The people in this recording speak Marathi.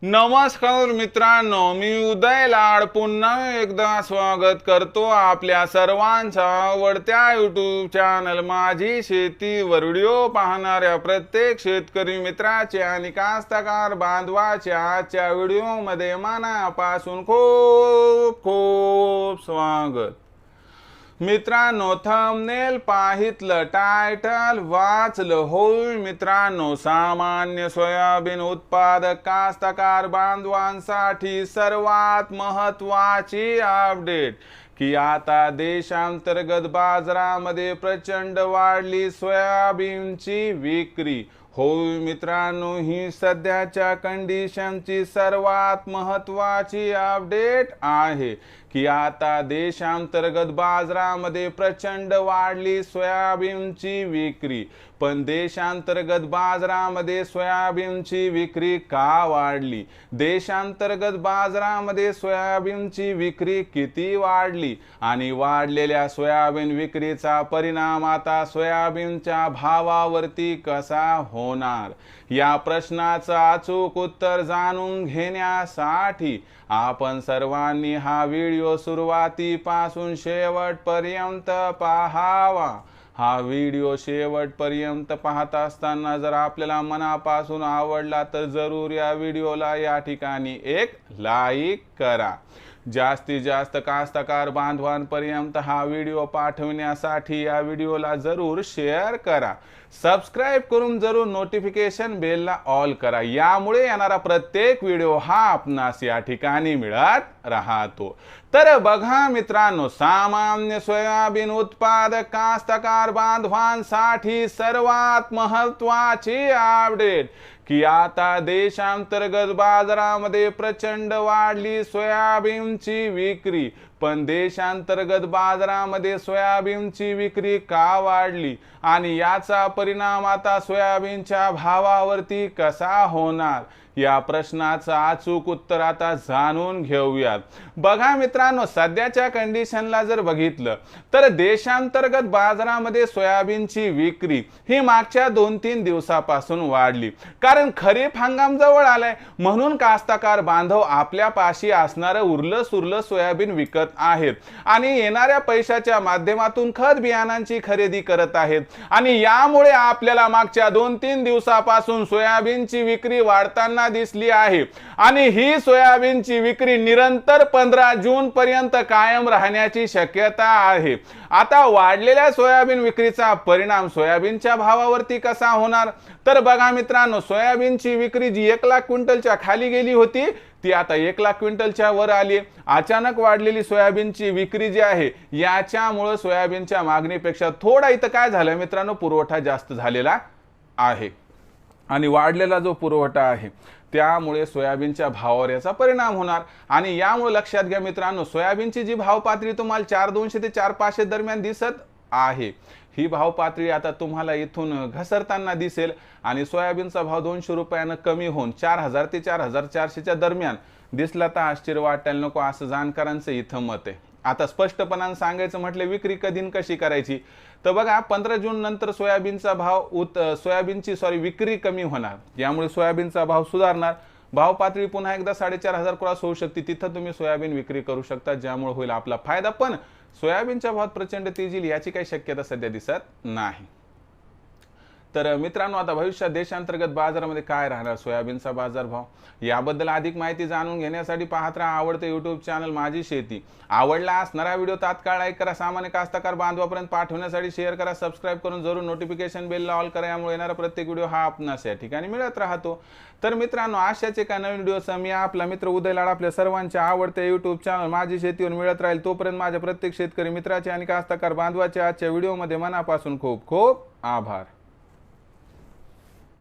नमस्कार मित्रांनो, मी उदय लाड पुन्हा एकदा स्वागत करतो आपल्या सर्वांचा आवडत्या यूट्यूब चॅनल माझी शेतीवर व्हिडिओ पाहणाऱ्या प्रत्येक शेतकरी मित्राचे आणि कास्तकार बांधवाचे आजच्या व्हिडिओमध्ये मनापासून खूप खूप स्वागत। मित्रांनो, थंबनेल पाहितलं, टायटल वाचलं होय मित्रांनो, सामान्य सोयाबीन उत्पादक कास्तकार बांधवांसाठी सर्वात महत्त्वाची अपडेट की आता देशांतर्गत बाजारामध्ये प्रचंड वाढली सोयाबीनची विक्री। होय मित्रांनो, ही सध्याच्या कंडिशनची सर्वात महत्त्वाची अपडेट आहे की आता देशांतर्गत बाजारामध्ये प्रचंड वाढली सोयाबीनची विक्री। पण देशांतर्गत बाजारामध्ये सोयाबीनची विक्री का वाढली, देशांतर्गत बाजारामध्ये सोयाबीनची विक्री किती वाढली आणि वाढलेल्या सोयाबीन विक्रीचा परिणाम आता सोयाबीनच्या भावावरती कसा होणार, या प्रश्नाचं अचूक उत्तर जाणून घेण्यासाठी आपण सर्वांनी हा व्हिडिओ सुरुवातीपासून शेवटपर्यंत पाहावा। हा व्हिडिओ शेवटपर्यंत पाहत असताना जर आपल्याला मनापासून आवडला तर जरूर या व्हिडिओला या ठिकाणी एक लाईक करा। जास्तीत जास्त कास्तकार बांधवांपर्यंत हा व्हिडिओ पाठवण्यासाठी या व्हिडिओला जरूर शेअर करा। सबस्क्राइब करून जरूर नोटिफिकेशन बेलला ऑल करा, यामुळे येणारा प्रत्येक व्हिडिओ हा आपणास या ठिकाणी मिळत राहतो। तर बघा मित्रांनो, सामान्य सोयाबीन उत्पादक कास्तकार बांधवांसाठी सर्वात महत्त्वाची अपडेट की आता देशांतर्गत बाजारामध्ये प्रचंड वाढली सोयाबीनची विक्री। पण देशांतर्गत बाजारामध्ये सोयाबीनची विक्री का वाढली आणि याचा परिणाम आता सोयाबीनच्या भावावरती कसा होणार, या प्रश्नाचं अचूक उत्तर आता जाणून घेऊयात। बघा मित्रांनो, सध्याच्या कंडिशनला जर बघितलं तर देशांतर्गत बाजारामध्ये सोयाबीनची विक्री ही मागच्या 2-3 दिवसापासून वाढली, कारण खरीप हंगाम जवळ आलाय म्हणून कास्तकार बांधव आपल्या पाशी असणारं उरलं सुरलं सोयाबीन विकत आहेत आणि येणाऱ्या पैशाच्या माध्यमातून खत बियाणांची खरेदी करत आहेत आणि यामुळे आपल्याला मागच्या 2-3 दिवसापासून सोयाबीनची विक्री वाढताना दिसली आहे आणि ही सोयाबीनची विक्री निरंतर 15 जून पर्यंत कायम राहण्याची शक्यता आहे। आता वाढलेल्या सोयाबीन विक्रीचा परिणाम सोयाबीनच्या भावावरती कसा होणार, तर बघा मित्रांनो, सोयाबीनची विक्री जी 1 लाख क्विंटलच्या खाली गेली होती ती आता 1 लाख क्विंटलच्या वर आली। अचानक वाढलेली सोयाबीनची विक्री जी आहे याच्यामुळे सोयाबीनच्या मागणीपेक्षा थोडा इथं काय झालं मित्रांनो, पुरवठा जास्त झालेला आहे आणि वाढलेला जो पुरवठा आहे त्यामुळे सोयाबीनच्या भावावर याचा परिणाम होणार। आणि यामुळे लक्षात घ्या मित्रांनो, सोयाबीनची जी भाव पातळी तुम्हाला 4,200 ते 4,500 दरम्यान दिसत आहे, ही भाव पातळी आता तुम्हाला इथून घसरताना दिसेल आणि सोयाबीनचा भाव 200 रुपयानं कमी होऊन 4,000 ते 4,400च्या दरम्यान दिसला तर आश्चर्य वाटायला नको, असं जाणकारांचं इथं मत आहे। आता स्पष्टपणाने सांगायचं म्हटलं विक्री कधी कशी करायची, तर बघा 15 जून नंतर सोयाबीनचा भाव विक्री कमी होणार, यामुळे सोयाबीनचा भाव सुधारणार, भाव पातळी पुन्हा एकदा 4,500 क्रॉस होऊ शकते, तिथं तुम्ही सोयाबीन विक्री करू शकता, ज्यामुळे होईल आपला फायदा। पण सोयाबीनच्या भावात प्रचंड तेजी येईल याची काही शक्यता सध्या दिसत नाही। तर मित्रांनो, आता भविष्यात देशांतर्गत बाजारामध्ये काय राहणार सोयाबीनचा बाजारभाव, याबद्दल अधिक माहिती जाणून घेण्यासाठी पाहत राहा आवडते यूट्यूब चॅनल माझी शेती। आवडला असणारा व्हिडिओ तात्काळ लाईक करा, सामान्य कास्तकार बांधवापर्यंत पाठवण्यासाठी शेअर करा, सबस्क्राइब करून जरूर नोटिफिकेशन बेलला ऑल करा, यामुळे येणारा प्रत्येक व्हिडिओ हा आपणास या ठिकाणी मिळत राहतो। तर मित्रांनो, अशाच एका नवीन व्हिडिओचा मी आपला मित्र उदय लाड आपल्या सर्वांच्या आवडते यूट्यूब चॅनल माझी शेतीवर मिळत राहील। तोपर्यंत माझ्या प्रत्येक शेतकरी मित्राचे आणि कास्तकार बांधवाचे आजच्या व्हिडिओमध्ये मनापासून खूप खूप आभार।